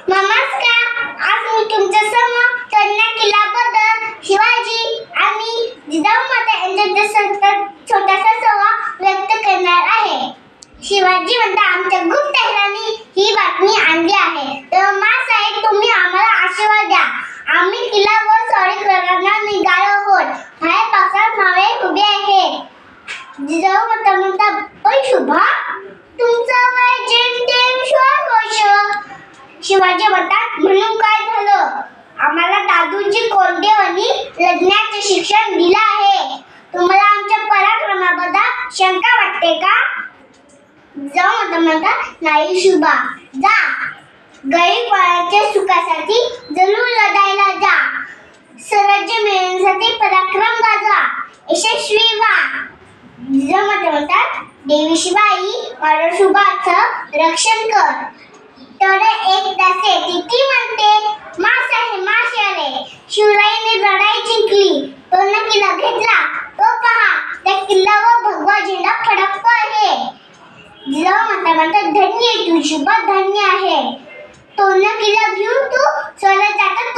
नमस्कार. आज मी तुमच्या समोर कन्या किल्ल्याबद्दल शिवाजी आणि जिजाऊ माता यांच्याबद्दल छोटासा संवाद व्यक्त करणार आहे. शिवाजी म्हणतात, आमच्या गुप्त हेरांनी ही बातमी आणली आहे. तर माँसाहेब, तुम्ही आम्हाला आशीर्वाद द्या. आम्ही किल्ल्यावर स्वारी करण्याला निघालो आहोत. बाहेर पावसात नावे उभी आहेत. जिजाऊ माता म्हणतात, पण शुभा, तुमचं वय जेमतेम 16 वर्ष. शिवाजी म्हणतात, म्हणून काय झालं? आम्हाला दादूजी कोंडेवनी लढण्याचे शिक्षण दिलं आहे. तुम्हाला आमच्या पराक्रमाबद्दल शंका वाटते का? जिजाऊ म्हणतात, नाही शुभा, जा. गरीबाच्या सुखासाठी जरूर लढायला जा. स्वराज्य मिळवण्यासाठी पराक्रम गाजवा, यशस्वी व्हा. जिजाऊ म्हणतात, देवी शिवाई, माझ्या शुभाचं रक्षण कर. तेवढे एक दासे तिथे म्हणते, माँसाहेब माशाले, शिवरायांनी लढाई जिंकली, तो किल्ला घेतला. तो पहा, त्या किल्ल्यावर भगवा झेंडा फडकतो आहे. जिजाऊ म्हणतात, धन्य तू शुभा, धन्य आहे. तो किल्ला घेऊन तू स्वराज्याचा